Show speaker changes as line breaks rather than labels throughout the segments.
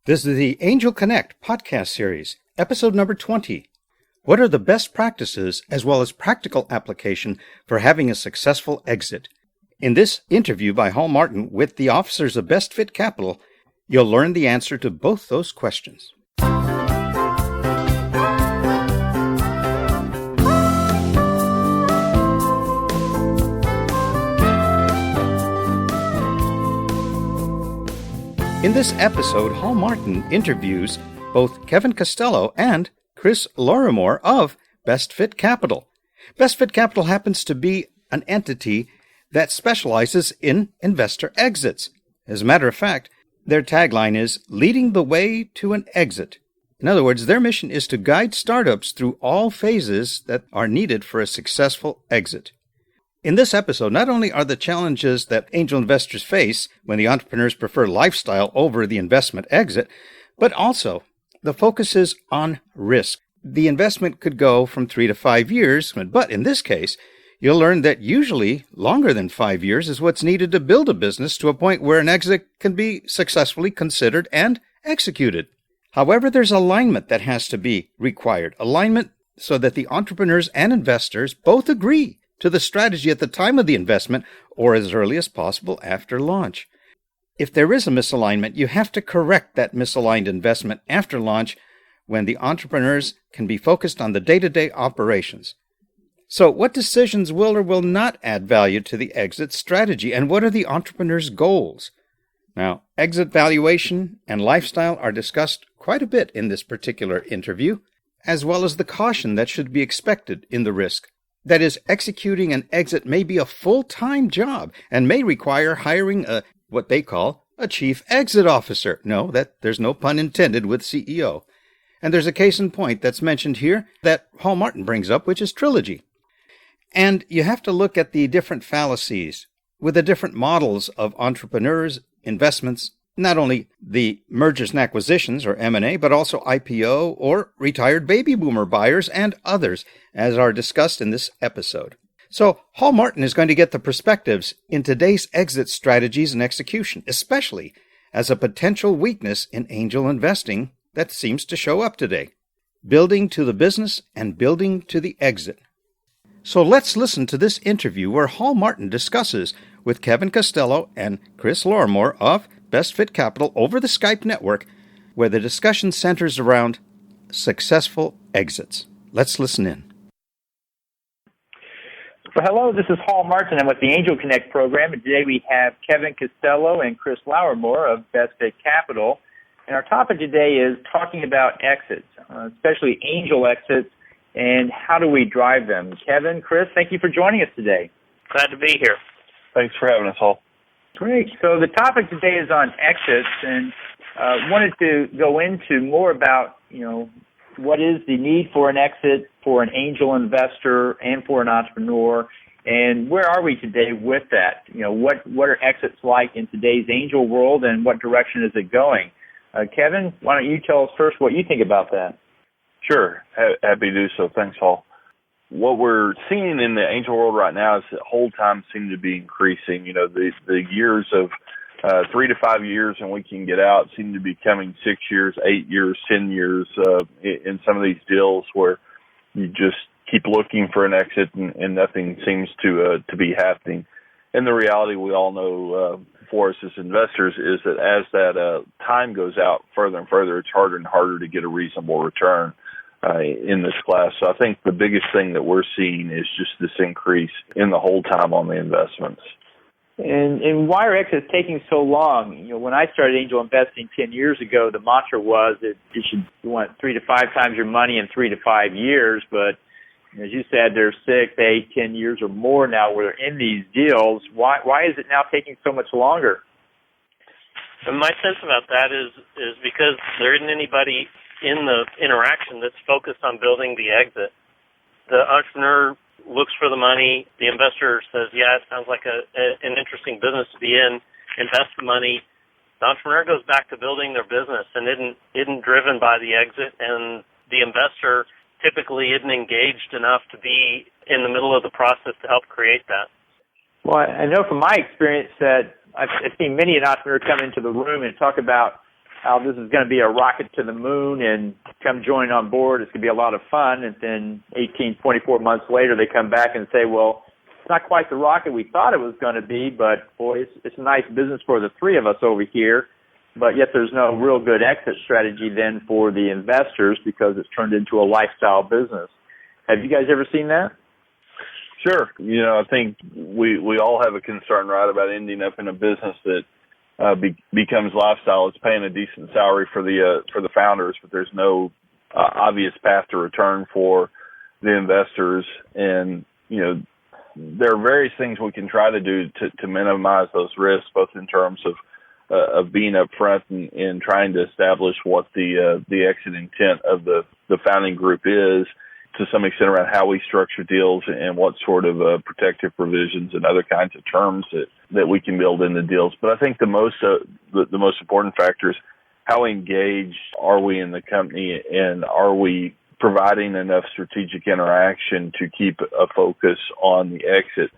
This is the Angel Connect podcast series, episode number 20. What are the best practices as well as practical application for having a successful exit? In this interview by Hall Martin with the officers of Best Fit Capital, you'll learn the answer to both those questions. In this episode, Hall Martin interviews both Kevin Costello and Chris Lorimore of Best Fit Capital. Best Fit Capital happens to be an entity that specializes in investor exits. As a matter of fact, their tagline is leading the way to an exit. In other words, their mission is to guide startups through all phases that are needed for a successful exit. In this episode, not only are the challenges that angel investors face when the entrepreneurs prefer lifestyle over the investment exit, but also the focus is on risk. The investment could go from 3 to 5 years, but in this case, you'll learn that usually longer than 5 years is what's needed to build a business to a point where an exit can be successfully considered and executed. However, there's alignment that has to be required. Alignment so that the entrepreneurs and investors both agree to the strategy at the time of the investment or as early as possible after launch. If there is a misalignment, you have to correct that misaligned investment after launch when the entrepreneurs can be focused on the day-to-day operations. So what decisions will or will not add value to the exit strategy, and what are the entrepreneurs' goals? Now, exit valuation and lifestyle are discussed quite a bit in this particular interview, as well as the caution that should be expected in the risk. That is, executing an exit may be a full-time job and may require hiring what they call a chief exit officer. No, there's no pun intended with CEO. And there's a case in point that's mentioned here that Hall Martin brings up, which is Trilogy. And you have to look at the different fallacies with the different models of entrepreneurs, investments, not only the mergers and acquisitions, or M&A, but also IPO or retired baby boomer buyers and others, as are discussed in this episode. So Hall Martin is going to get the perspectives in today's exit strategies and execution, especially as a potential weakness in angel investing that seems to show up today. Building to the business and building to the exit. So let's listen to this interview where Hall Martin discusses with Kevin Costello and Chris Lorimore of Best Fit Capital over the Skype network, where the discussion centers around successful exits. Let's listen in.
Well, hello, this is Hall Martin. I'm with the Angel Connect program, and today we have Kevin Costello and Chris Lorimore of Best Fit Capital. And our topic today is talking about exits, especially angel exits, and how do we drive them. Kevin, Chris, thank you for joining us today.
Glad to be here.
Thanks for having us, Hall.
Great. So the topic today is on exits, and wanted to go into more about, what is the need for an exit for an angel investor and for an entrepreneur, and where are we today with that? What are exits like in today's angel world, and what direction is it going? Kevin, why don't you tell us first what you think about that?
Sure. Happy to do so. Thanks, Hall. What we're seeing in the angel world right now is that hold times seem to be increasing. The years of 3 to 5 years and we can get out seem to be coming 6 years, 8 years, 10 years in some of these deals where you just keep looking for an exit and nothing seems to be happening. And the reality we all know for us as investors is that as that time goes out further and further, it's harder and harder to get a reasonable return in this class. So I think the biggest thing that we're seeing is just this increase in the hold time on the investments.
And why are exits taking so long? When I started angel investing 10 years ago, the mantra was that you want 3 to 5 times your money in 3 to 5 years. But as you said, there's 6, 8, 10 years or more now where they're in these deals. Why is it now taking so much longer?
And my sense about that is because there isn't anybody in the interaction that's focused on building the exit. The entrepreneur looks for the money. The investor says, yeah, it sounds like an interesting business to be in. Invest the money. The entrepreneur goes back to building their business and isn't driven by the exit, and the investor typically isn't engaged enough to be in the middle of the process to help create that.
Well, I know from my experience that I've seen many an entrepreneur come into the room and talk about how this is going to be a rocket to the moon and come join on board. It's going to be a lot of fun. And then 18, 24 months later, they come back and say, well, it's not quite the rocket we thought it was going to be, but boy, it's a nice business for the three of us over here. But yet there's no real good exit strategy then for the investors because it's turned into a lifestyle business. Have you guys ever seen that?
Sure. I think we all have a concern, right, about ending up in a business that becomes lifestyle. It's paying a decent salary for the founders, but there's no obvious path to return for the investors. And there are various things we can try to do to minimize those risks, both in terms of being upfront and trying to establish what the exit intent of the founding group is, to some extent around how we structure deals and what sort of protective provisions and other kinds of terms that we can build into deals. But I think the most important factor is how engaged are we in the company, and are we providing enough strategic interaction to keep a focus on the exit?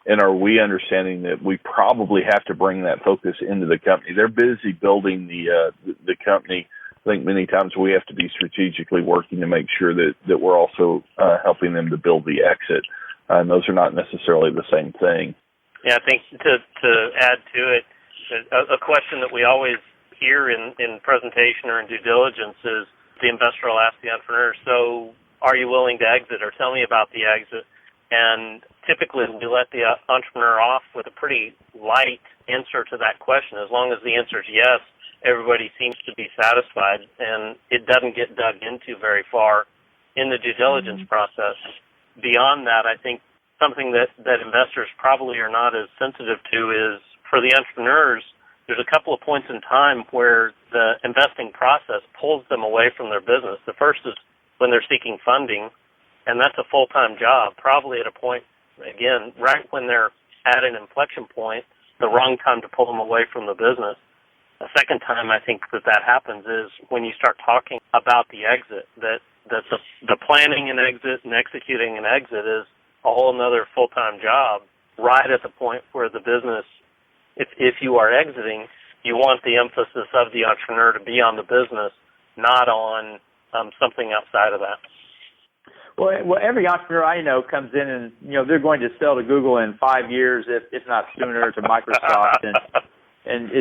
And are we understanding that we probably have to bring that focus into the company? They're busy building the company. I think many times we have to be strategically working to make sure that we're also helping them to build the exit. And those are not necessarily the same thing.
Yeah, I think to add to it, a question that we always hear in presentation or in due diligence is the investor will ask the entrepreneur, so are you willing to exit, or tell me about the exit? And typically we let the entrepreneur off with a pretty light answer to that question. As long as the answer is yes, everybody seems to be satisfied, and it doesn't get dug into very far in the due diligence process. Beyond that, I think something that investors probably are not as sensitive to is, for the entrepreneurs, there's a couple of points in time where the investing process pulls them away from their business. The first is when they're seeking funding, and that's a full-time job, probably at a point, again, right when they're at an inflection point, the wrong time to pull them away from the business. The second time I think that happens is when you start talking about the exit, that the planning an exit and executing an exit is a whole another full-time job right at the point where the business, if you are exiting, you want the emphasis of the entrepreneur to be on the business, not on something outside of that.
Well, every entrepreneur I know comes in and, they're going to sell to Google in 5 years, if not sooner, to Microsoft. And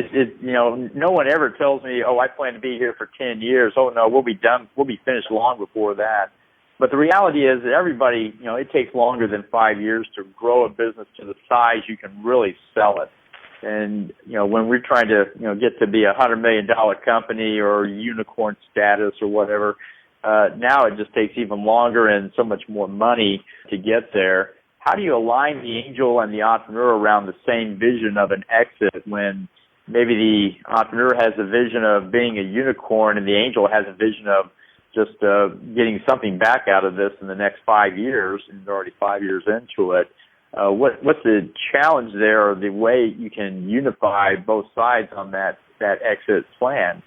no one ever tells me, I plan to be here for 10 years. Oh, no, we'll be done. We'll be finished long before that. But the reality is that everybody, it takes longer than 5 years to grow a business to the size you can really sell it. And, when we're trying to, get to be $100 million company or unicorn status or whatever, now it just takes even longer and so much more money to get there. How do you align the angel and the entrepreneur around the same vision of an exit when maybe the entrepreneur has a vision of being a unicorn and the angel has a vision of just getting something back out of this in the next 5 years, and they're already 5 years into it? What's the challenge there, or the way you can unify both sides on that exit plan?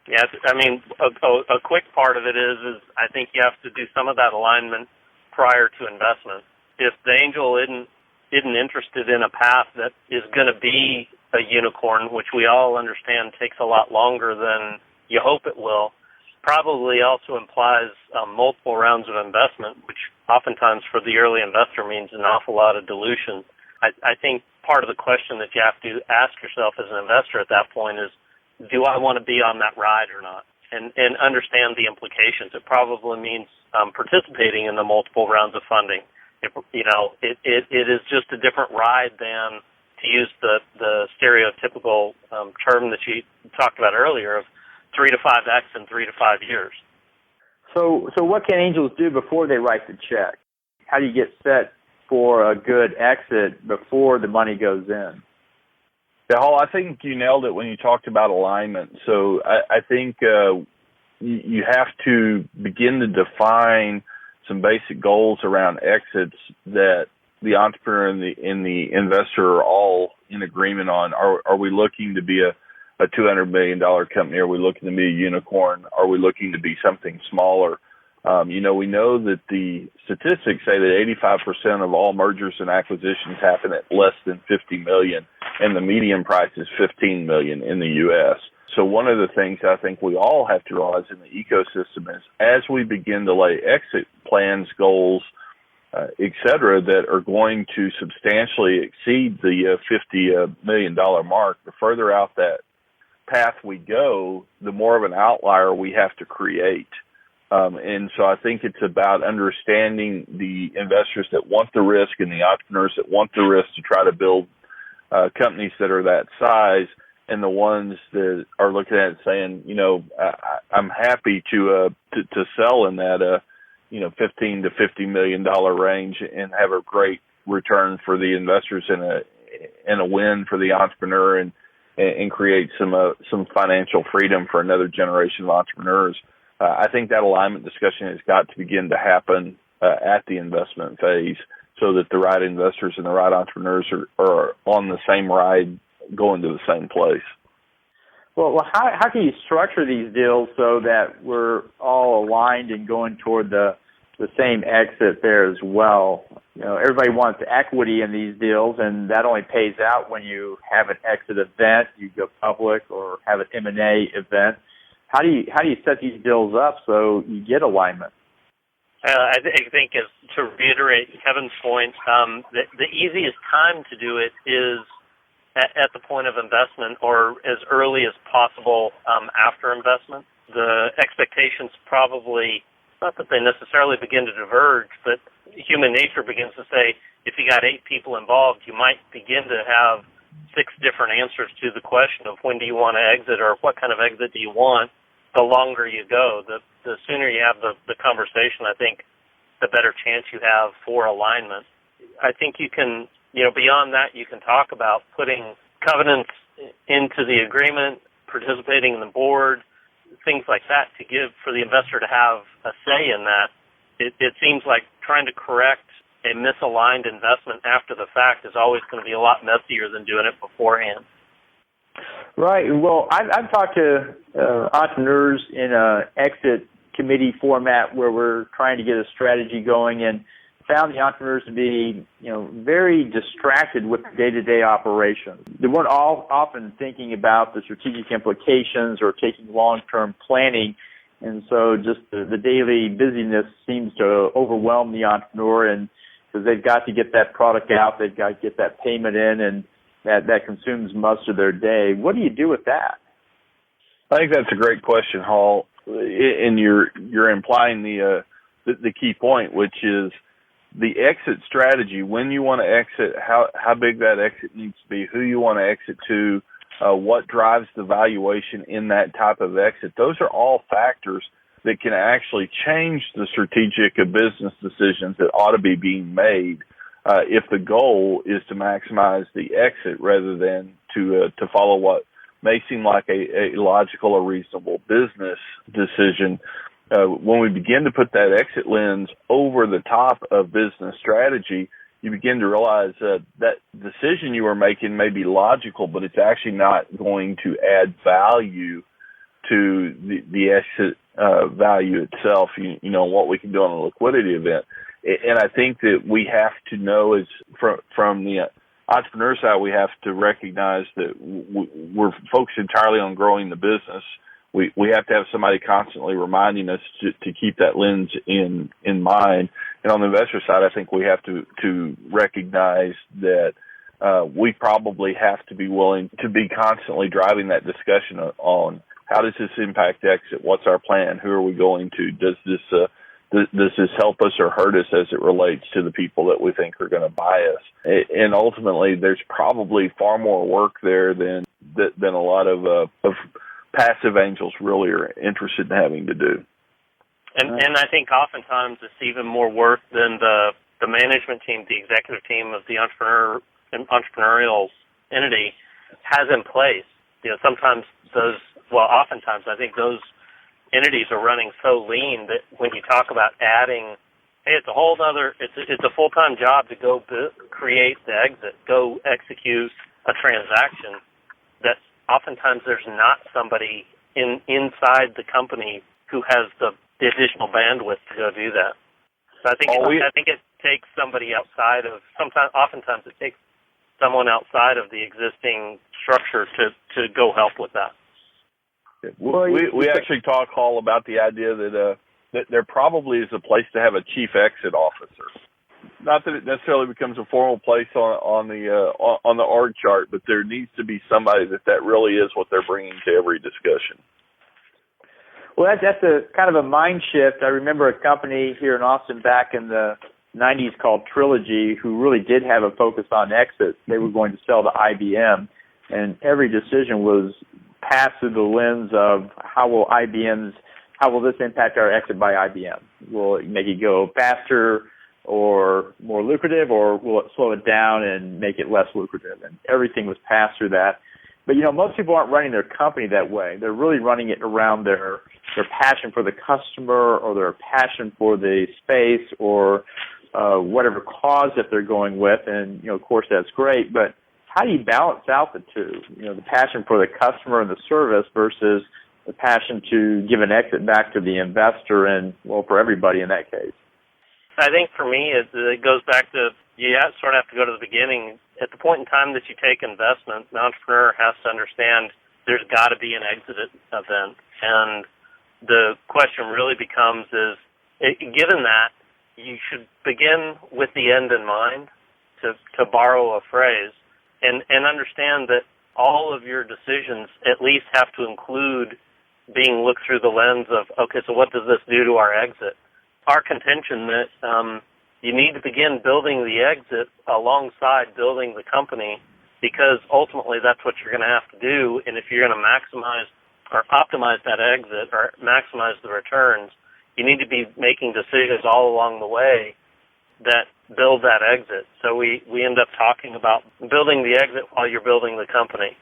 Yeah, I mean, a quick part of it is I think you have to do some of that alignment prior to investment. If the angel isn't interested in a path that is going to be a unicorn, which we all understand takes a lot longer than you hope it will, probably also implies multiple rounds of investment, which oftentimes for the early investor means an awful lot of dilution. I think part of the question that you have to ask yourself as an investor at that point is, do I want to be on that ride or not? And understand the implications. It probably means participating in the multiple rounds of funding. It is just a different ride than, to use the stereotypical term that you talked about earlier, of 3 to 5x in 3 to 5 years.
So what can angels do before they write the check? How do you get set for a good exit before the money goes in?
Yeah, Hall, I think you nailed it when you talked about alignment. So I think you have to begin to define some basic goals around exits that the entrepreneur and the investor are all in agreement on. Are we looking to be a $200 million company? Are we looking to be a unicorn? Are we looking to be something smaller? We know that the statistics say that 85% of all mergers and acquisitions happen at less than $50 million, and the median price is $15 million in the U.S. So one of the things I think we all have to realize in the ecosystem is as we begin to lay exit plans, goals, et cetera, that are going to substantially exceed the $50 million mark, the further out that path we go, the more of an outlier we have to create. And so I think it's about understanding the investors that want the risk and the entrepreneurs that want the risk to try to build companies that are that size, and the ones that are looking at it saying, I'm happy to sell in that, $15 to $50 million range and have a great return for the investors and a win for the entrepreneur and create some financial freedom for another generation of entrepreneurs. I think that alignment discussion has got to begin to happen at the investment phase so that the right investors and the right entrepreneurs are on the same ride going to the same place.
Well, how can you structure these deals so that we're all aligned and going toward the same exit there as well? Everybody wants equity in these deals, and that only pays out when you have an exit event, you go public, or have an M&A event. How do you set these deals up so you get alignment?
I think, as to reiterate Kevin's point, the easiest time to do it is at the point of investment or as early as possible after investment. The expectations probably, not that they necessarily begin to diverge, but human nature begins to say, if you got 8 people involved, you might begin to have 6 different answers to the question of when do you want to exit or what kind of exit do you want. The longer you go, the sooner you have the conversation, I think, the better chance you have for alignment. I think you can, beyond that, you can talk about putting covenants into the agreement, participating in the board, things like that to give for the investor to have a say in that. It seems like trying to correct a misaligned investment after the fact is always going to be a lot messier than doing it beforehand.
Right. Well, I've talked to entrepreneurs in a exit committee format where we're trying to get a strategy going, and found the entrepreneurs to be, very distracted with day-to-day operations. They weren't all often thinking about the strategic implications or taking long-term planning, and so just the daily busyness seems to overwhelm the entrepreneur, and because they've got to get that product out, they've got to get that payment in, and that consumes most of their day. What do you do with that?
I think that's a great question, Hall, and you're implying the key point, which is the exit strategy. When you want to exit, how big that exit needs to be, who you want to exit to, what drives the valuation in that type of exit. Those are all factors that can actually change the strategic business decisions that ought to be being made. If the goal is to maximize the exit rather than to follow what may seem like a logical or reasonable business decision, when we begin to put that exit lens over the top of business strategy, you begin to realize that decision you are making may be logical, but it's actually not going to add value to the exit value itself, what we can do on a liquidity event. And I think that we have to know, is from the entrepreneur side, we have to recognize that we're focused entirely on growing the business. We have to have somebody constantly reminding us to keep that lens in mind. And on the investor side, I think we have to recognize that we probably have to be willing to be constantly driving that discussion on how does this impact exit? What's our plan? Who are we going to? Does this help us or hurt us as it relates to the people that we think are going to buy us? And ultimately, there's probably far more work there than a lot of passive angels really are interested in having to do.
And I think oftentimes it's even more work than the management team, the executive team of the entrepreneurial entity has in place. Oftentimes I think those entities are running so lean that when you talk about adding, hey, it's a full-time job to go create the exit, go execute a transaction, that oftentimes there's not somebody inside the company who has the additional bandwidth to go do that. So I think it takes somebody outside of, oftentimes it takes someone outside of the existing structure to go help with that.
We actually talk all about the idea that there probably is a place to have a chief exit officer. Not that it necessarily becomes a formal place on the org chart, but there needs to be somebody that really is what they're bringing to every discussion.
Well, that's a kind of a mind shift. I remember a company here in Austin back in the 90s called Trilogy, who really did have a focus on exits. They were going to sell to IBM, and every decision was passed through the lens of how will this impact our exit by IBM? Will it make it go faster or more lucrative, or will it slow it down and make it less lucrative? And everything was passed through that. But, most people aren't running their company that way. They're really running it around their passion for the customer, or their passion for the space, or whatever cause that they're going with. And, of course, that's great. But how do you balance out the two? The passion for the customer and the service versus the passion to give an exit back to the investor and, for everybody in that case.
I think for me, it goes back to, you sort of have to go to the beginning. At the point in time that you take investment, the entrepreneur has to understand there's got to be an exit event. And the question really becomes given that, you should begin with the end in mind, to borrow a phrase, and understand that all of your decisions at least have to include being looked through the lens of, okay, so what does this do to our exit? Our contention that you need to begin building the exit alongside building the company, because ultimately that's what you're going to have to do. And if you're going to maximize or optimize that exit or maximize the returns, you need to be making decisions all along the way that build that exit. So we end up talking about building the exit while you're building the company.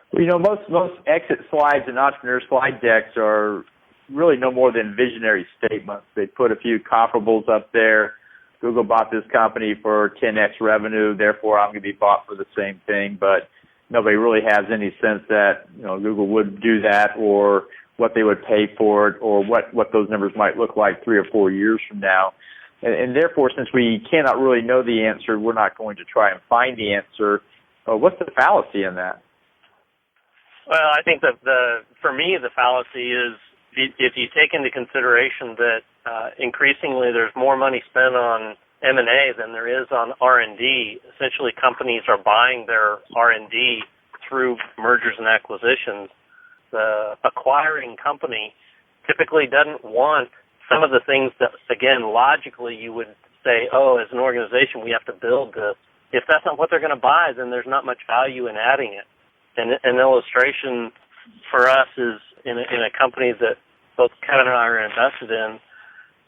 Well, most exit slides and entrepreneur slide decks are really no more than visionary statements. They put a few comparables up there. Google bought this company for 10x revenue, therefore I'm going to be bought for the same thing. But nobody really has any sense that Google would do that, or what they would pay for it, or what those numbers might look like 3 or 4 years from now. And therefore, since we cannot really know the answer, we're not going to try and find the answer. What's the fallacy in that?
Well, I think that for me, the fallacy is if you take into consideration that increasingly there's more money spent on M&A than there is on R&D. Essentially, companies are buying their R&D through mergers and acquisitions. The acquiring company typically doesn't want some of the things that, again, logically you would say, as an organization, we have to build this. If that's not what they're going to buy, then there's not much value in adding it. And an illustration for us is in a company that both Kevin and I are invested in.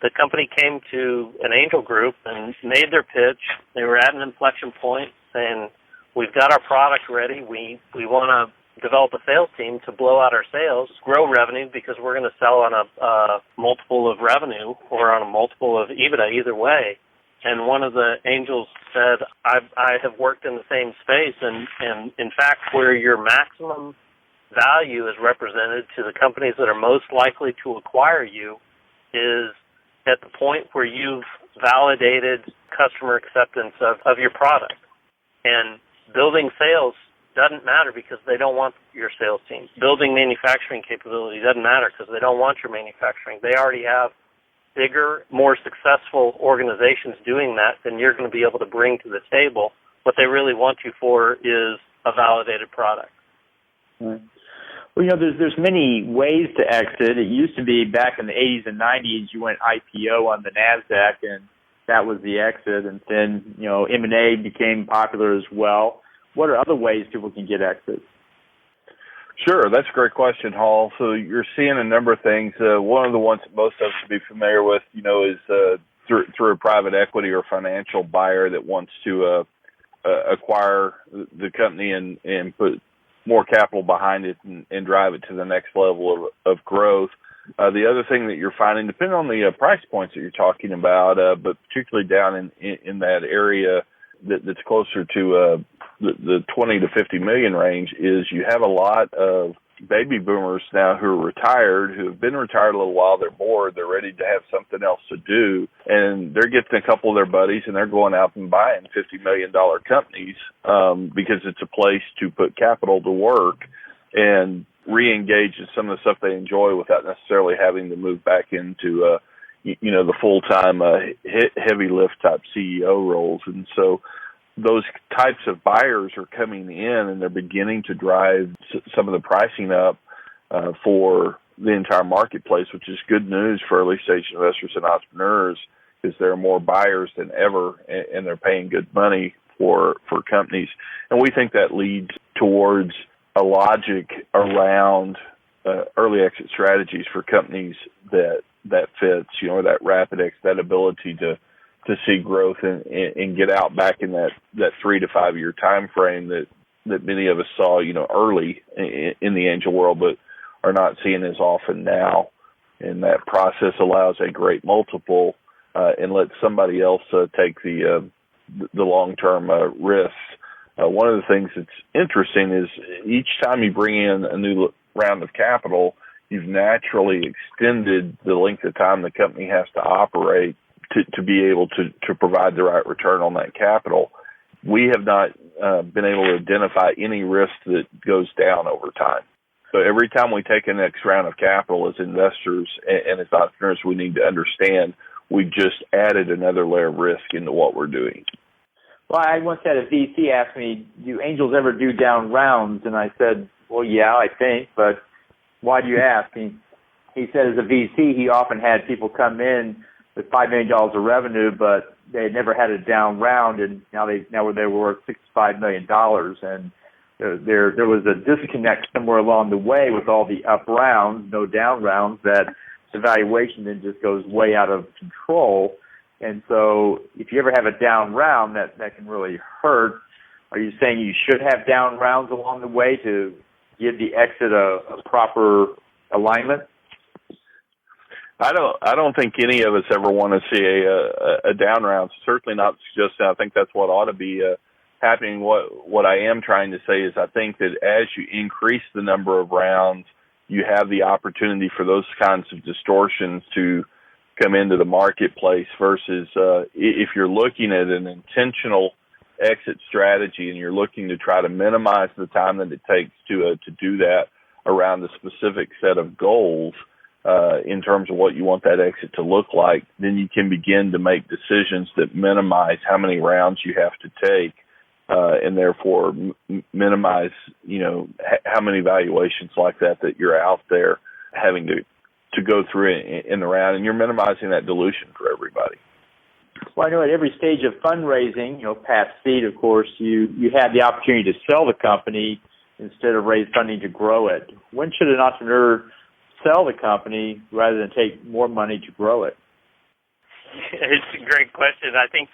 The company came to an angel group and made their pitch. They were at an inflection point saying, we've got our product ready. We want to develop a sales team to blow out our sales, grow revenue, because we're going to sell on a multiple of revenue or on a multiple of EBITDA either way. And one of the angels said, I have worked in the same space, and in fact, where your maximum value is represented to the companies that are most likely to acquire you is at the point where you've validated customer acceptance of your product. And building sales doesn't matter because they don't want your sales team. Building manufacturing capability doesn't matter because they don't want your manufacturing. They already have bigger, more successful organizations doing that than you're going to be able to bring to the table. What they really want you for is a validated product.
Right. Well, there's many ways to exit. It used to be back in the 80s and 90s, you went IPO on the NASDAQ, and that was the exit. And then, M&A became popular as well. What are other ways people can get exits?
Sure, that's a great question, Hall. So you're seeing a number of things. One of the ones that most of us should be familiar with, is through a private equity or financial buyer that wants to acquire the company and put more capital behind it and drive it to the next level of growth. The other thing that you're finding, depending on the price points that you're talking about, but particularly down in that area that's closer to the 20 to 50 million range, is you have a lot of baby boomers now who are retired, who have been retired a little while. They're bored. They're ready to have something else to do. And they're getting a couple of their buddies and they're going out and buying $50 million companies because it's a place to put capital to work. And re-engage in some of the stuff they enjoy without necessarily having to move back into, the full-time heavy lift type CEO roles. And so those types of buyers are coming in and they're beginning to drive some of the pricing up for the entire marketplace, which is good news for early stage investors and entrepreneurs, because there are more buyers than ever and they're paying good money for companies. And we think that leads towards a logic around early exit strategies for companies that fits, that rapid exit, that ability to see growth and get out back in that 3 to 5 year time frame that many of us saw, early in the angel world, but are not seeing as often now. And that process allows a great multiple and lets somebody else take the long-term risks. One of the things that's interesting is each time you bring in a new round of capital, you've naturally extended the length of time the company has to operate to be able to provide the right return on that capital. We have not been able to identify any risk that goes down over time. So every time we take a next round of capital as investors and as entrepreneurs, we need to understand we just added another layer of risk into what we're doing.
Well, I once had a VC ask me, do angels ever do down rounds? And I said, well, yeah, I think, but why do you ask? He said as a VC, he often had people come in with $5 million of revenue, but they had never had a down round, and now they were worth $65 million. And there was a disconnect somewhere along the way with all the up rounds, no down rounds, that the valuation then just goes way out of control. And so if you ever have a down round, that can really hurt. Are you saying you should have down rounds along the way to give the exit a proper alignment?
I don't think any of us ever want to see a down round. Certainly not suggesting. I think that's what ought to be happening. What I am trying to say is I think that as you increase the number of rounds, you have the opportunity for those kinds of distortions to come into the marketplace versus if you're looking at an intentional exit strategy and you're looking to try to minimize the time that it takes to do that around the specific set of goals in terms of what you want that exit to look like, then you can begin to make decisions that minimize how many rounds you have to take and therefore minimize, how many valuations like that you're out there having to go through in the round, and you're minimizing that dilution for everybody.
Well, I know at every stage of fundraising, past seed, of course, you have the opportunity to sell the company instead of raise funding to grow it. When should an entrepreneur sell the company rather than take more money to grow it?
It's a great question. I think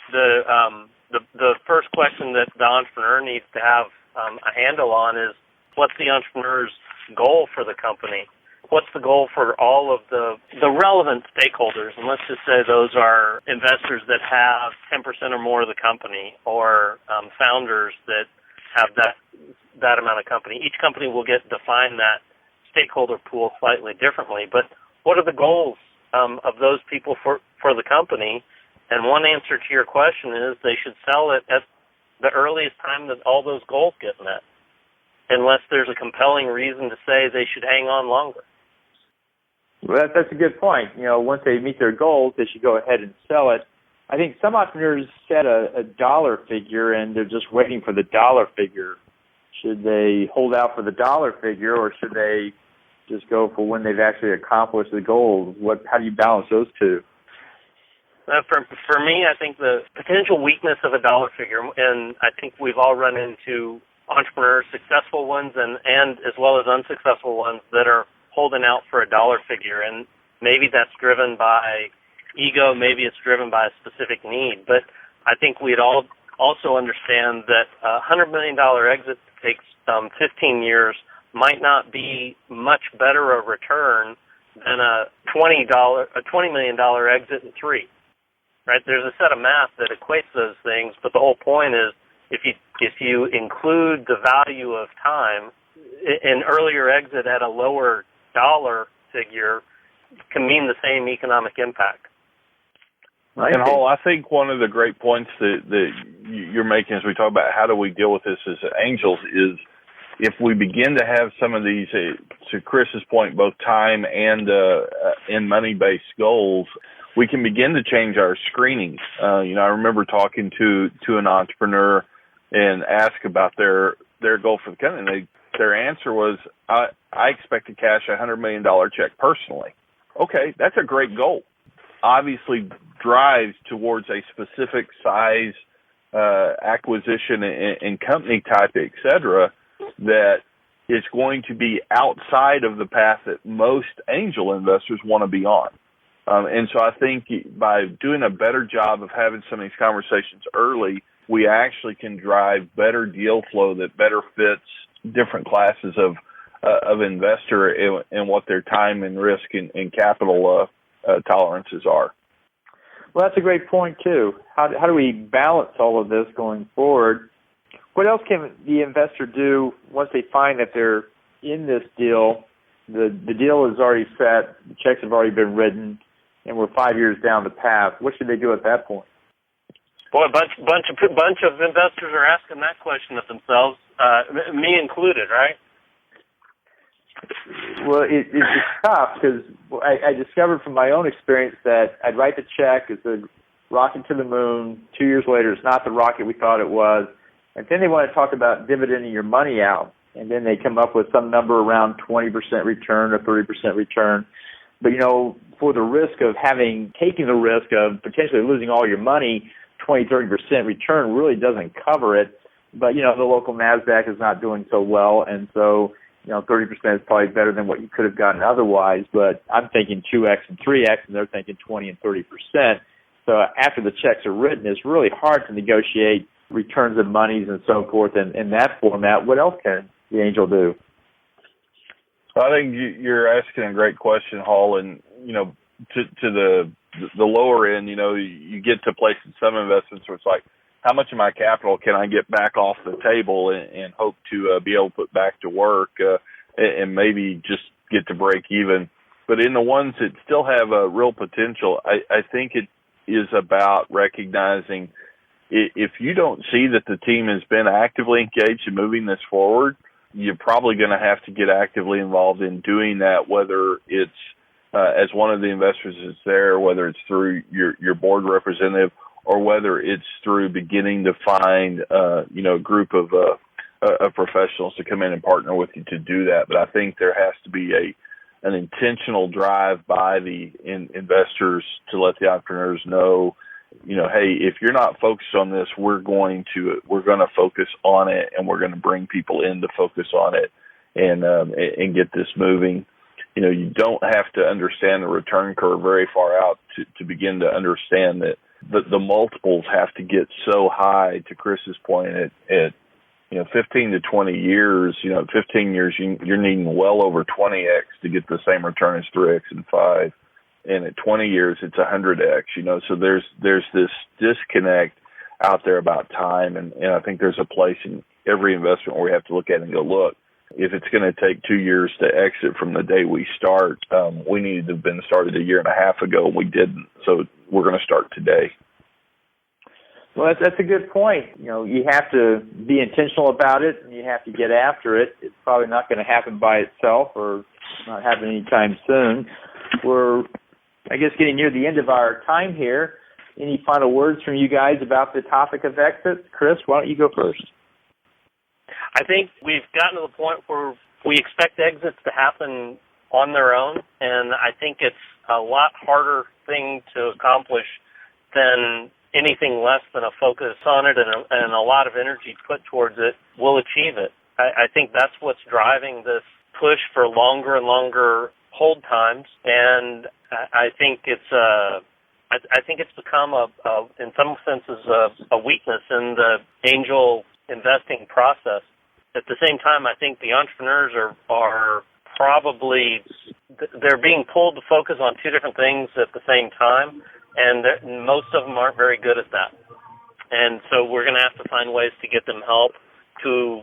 the first question that the entrepreneur needs to have a handle on is, what's the entrepreneur's goal for the company? What's the goal for all of the relevant stakeholders? And let's just say those are investors that have 10% or more of the company, or founders that have that amount of company. Each company will define that stakeholder pool slightly differently. But what are the goals of those people for the company? And one answer to your question is they should sell it at the earliest time that all those goals get met, unless there's a compelling reason to say they should hang on longer.
Well, that's a good point. Once they meet their goals, they should go ahead and sell it. I think some entrepreneurs set a dollar figure, and they're just waiting for the dollar figure. Should they hold out for the dollar figure, or should they just go for when they've actually accomplished the goals? How do you balance those two?
For me, I think the potential weakness of a dollar figure, and I think we've all run into entrepreneurs, successful ones and as well as unsuccessful ones, that are holding out for a dollar figure. And maybe that's driven by ego, maybe it's driven by a specific need. But I think we'd all also understand that a $100 million exit takes 15 years might not be much better a return than a $20 million exit in 3. Right? There's a set of math that equates those things, but the whole point is if you include the value of time, an earlier exit at a lower dollar figure can mean the same economic impact.
And Hall, I think one of the great points that you're making as we talk about how do we deal with this as angels is if we begin to have some of these, to Chris's point, both time and money-based goals, we can begin to change our screening. I remember talking to an entrepreneur and ask about their goal for the company. Their answer was, I expect to cash a $100 million check personally. Okay, that's a great goal. Obviously drives towards a specific size acquisition and company type, et cetera, that is going to be outside of the path that most angel investors want to be on. And so I think by doing a better job of having some of these conversations early, we actually can drive better deal flow that better fits different classes of investor and what their time and risk and capital tolerances are.
Well, that's a great point, too. How do we balance all of this going forward? What else can the investor do once they find that they're in this deal? The deal is already set, the checks have already been written, and we're 5 years down the path. What should they do at that point?
Boy, a bunch of investors are asking that question of themselves, me included, right?
Well, it's tough because I discovered from my own experience that I'd write the check, it's a rocket to the moon. 2 years later, it's not the rocket we thought it was. And then they want to talk about dividending your money out. And then they come up with some number around 20% return or 30% return. But, for the risk of taking the risk of potentially losing all your money, 20, 30% return really doesn't cover it. But, the local NASDAQ is not doing so well. And so, 30% is probably better than what you could have gotten otherwise. But I'm thinking 2X and 3X, and they're thinking 20 and 30%. So after the checks are written, it's really hard to negotiate returns of monies and so forth in that format. What else can the angel do?
I think you're asking a great question, Hall. And, to the lower end, you get to places, some investments where it's like, how much of my capital can I get back off the table and hope to be able to put back to work and maybe just get to break even. But in the ones that still have a real potential, I think it is about recognizing if you don't see that the team has been actively engaged in moving this forward, you're probably going to have to get actively involved in doing that, whether it's as one of the investors is there, whether it's through your board representative, or whether it's through beginning to find a group of professionals to come in and partner with you to do that. But I think there has to be an intentional drive by the investors to let the entrepreneurs know, hey, if you're not focused on this, we're going to focus on it, and we're going to bring people in to focus on it and get this moving. You don't have to understand the return curve very far out to begin to understand that the multiples have to get so high, to Chris's point, at 15 to 20 years, 15 years, you're needing well over 20x to get the same return as 3x and 5. And at 20 years, it's 100x, so there's this disconnect out there about time. And I think there's a place in every investment where we have to look at it and go, look, if it's going to take 2 years to exit from the day we start, we needed to have been started a year and a half ago, and we didn't. So we're going to start today.
Well, that's a good point. You have to be intentional about it, and you have to get after it. It's probably not going to happen by itself, or not happen anytime soon. We're, I guess, getting near the end of our time here. Any final words from you guys about the topic of exits? Chris, why don't you go first?
I think we've gotten to the point where we expect exits to happen on their own, and I think it's a lot harder thing to accomplish than anything less than a focus on it and a lot of energy put towards it will achieve it. I think that's what's driving this push for longer and longer hold times, and I think it's become in some senses a weakness in the angel investing process. At the same time, I think the entrepreneurs are probably they're being pulled to focus on two different things at the same time, and most of them aren't very good at that. And so we're going to have to find ways to get them help to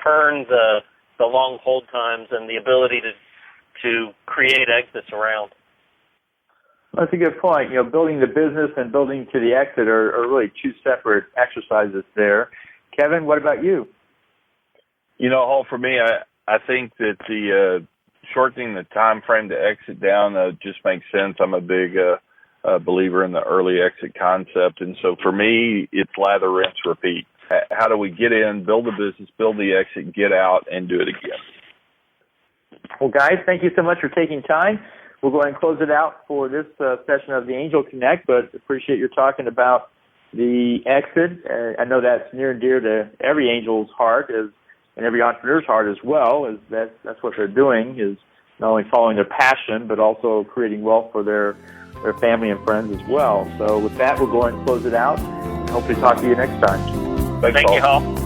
turn the long hold times and the ability to create exits around.
That's a good point. Building the business and building to the exit are really two separate exercises there. Kevin, what about you?
Hall, for me, I think that the shortening the time frame to exit down just makes sense. I'm a big believer in the early exit concept, and so for me, it's lather, rinse, repeat. How do we get in, build a business, build the exit, get out, and do it again?
Well, guys, thank you so much for taking time. We'll go ahead and close it out for this session of the Angel Connect, but appreciate your talking about the exit. I know that's near and dear to every angel's heart and every entrepreneur's heart as well, as that's what they're doing, is not only following their passion, but also creating wealth for their family and friends as well. So with that, we'll go ahead and close it out, and hopefully talk to you next time.
Thank
you, Hall.